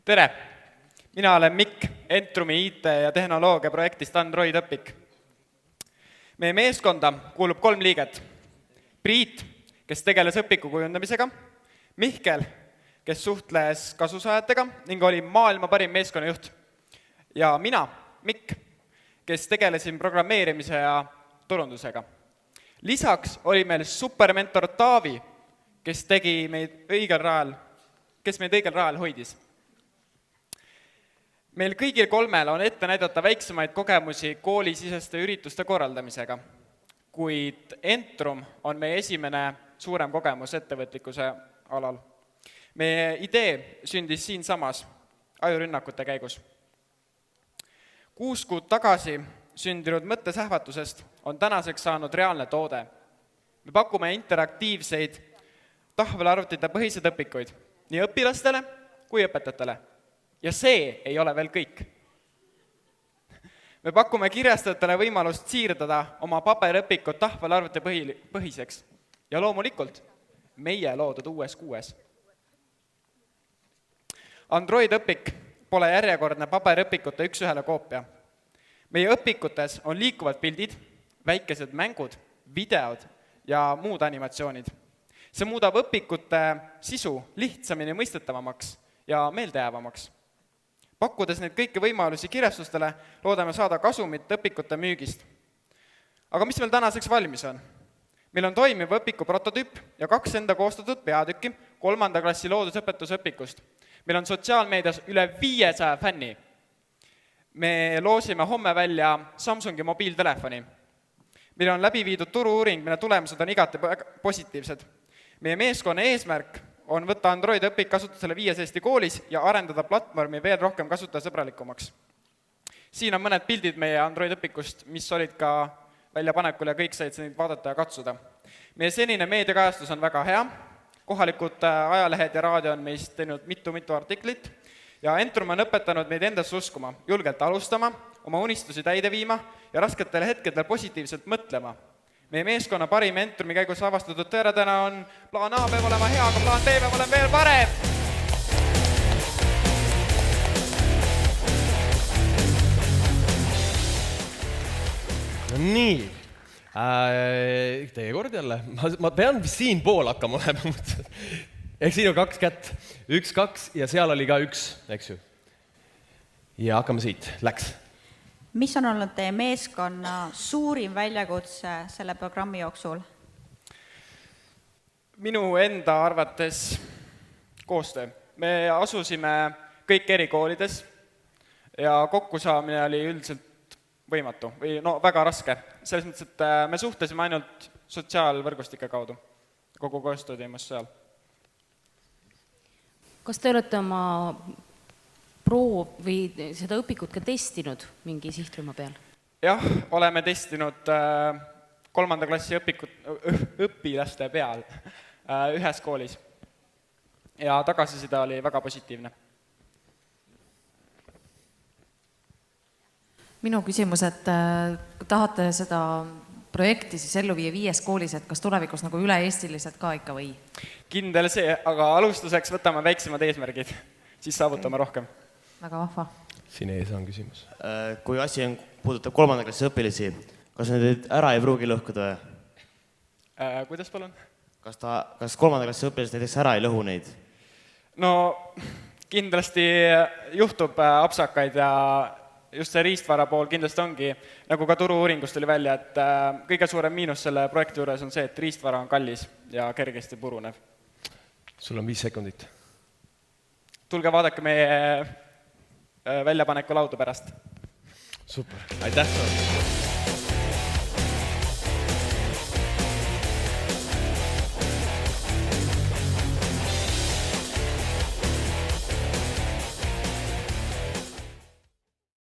Tere! Mina olen Mikk, Entrumi IT ja tehnoloogia projektist Android õpik. Meie meeskonda kuulub 3 liiget. Priit, kes tegeles õpiku kujundamisega, Mihkel, kes suhtles kasusaajatega ning oli maailma parim meeskonnajuht. Ja mina, Mikk, kes tegelesin programmeerimise ja turundusega. Lisaks oli meil supermentor Taavi, kes meid õigel rajal hoidis. Meil kõigil 3 on ette näidata väiksemaid kogemusi koolisiseste ürituste korraldamisega, kuid Entrum on meie esimene suurem kogemus ettevõtlikkuse alal. Meie idee sündis siinsamas ajurünnakute käigus. 6 kuud tagasi sündinud mõttesähvatusest on tänaseks saanud reaalne toode. Me pakume interaktiivseid tahvelarvutite põhised õpikuid nii õpilastele kui õpetajatele. Ja see ei ole veel kõik. Me pakume kirjastajatele võimalust siirdada oma paberõpikut tahvelarvuti põhiseks ja loomulikult meie loodud uues 6. Android õpik pole järjekordne paberõpikute 1:1 koopia. Meie õpikutes on liikuvad pildid, väikesed mängud, videod ja muud animatsioonid. See muudab õpikute sisu lihtsamini mõistetavamaks ja meeldejäävamaks. Pakkudes neid kõiki võimalusi kirjastustele, loodame saada kasumit õpikute müügist. Aga mis meil tänaseks valmis on? Meil on toimiv õpiku prototüüp ja 2 enda koostatud peatükki 3. klassi loodusõpetusõpikust. Meil on sotsiaalmeedias üle 500 fänni. Me loosime homme välja Samsungi mobiiltelefoni. Meil on läbi viidud turu-uuring, mille tulemused on igati positiivsed. Meie meeskonna eesmärk on võtta Android õpik kasutusele 5 Eesti koolis ja arendada platvormi veel rohkem kasutajasõbralikumaks. Siin on mõned pildid meie Android õpikust, mis olid ka väljapanekul ja kõik said neid vaadata ja katsuda. Meie senine meediakajastus on väga hea. Kohalikud ajalehed ja raadio on meist teinud mitu artiklit ja Entrum on õpetanud meid endasse uskuma, julgelt alustama, oma unistusi täide viima ja rasketel hetkedel positiivselt mõtlema. Meie meeskonna parim Entrumi käigus avastatud tõeradena on plaan A peab olema hea, aga plaan B peab olema veel parem. Nii, teie kord jälle. Ma pean siin pool hakkama olema. Ehk siin on 2 kätt. 1, 2 ja seal oli ka 1, eks ju. Ja hakkame siit. Läks. Mis on olnud teie meeskonna suurim väljakutse selle programmi jooksul? Minu enda arvates koostöö. Me asusime kõik erikoolides ja kokkusaamine oli üldiselt võimatu või väga raske. Selles mõttes, et me suhtlesime ainult sotsiaalvõrgustike kaudu. Kogu koostöö teemas seal. Kas te olete oma või seda õpikut ka testinud mingi sihtrühma peal? Jah, oleme testinud 3. klassi õpilaste peal ühes koolis ja tagasiside oli väga positiivne. Minu küsimus, et tahate seda projekti siis ellu viia 5 koolis, et kas tulevikus nagu üle-eestiliselt ka ikka või? Kindel see, aga alustuseks võtame väiksemad eesmärgid, siis saavutame rohkem. Väga vahva. Siin ees on küsimus. Kui asi puudutab 3. klassi õpilisi, kas need ära ei pruugi lõhkuda? Kuidas palun? Kas 3. klassi õpilised näiteks ära ei lõhu neid? No kindlasti juhtub apsakaid ja just see riistvara pool kindlasti ongi, nagu ka turu-uuringust tuli välja, et kõige suurem miinus selle projekti juures on see, et riistvara on kallis ja kergesti purunev. Sul on 5 sekundit. Tulge vaadake meie väljapaneku laudu pärast. Super, aitäh!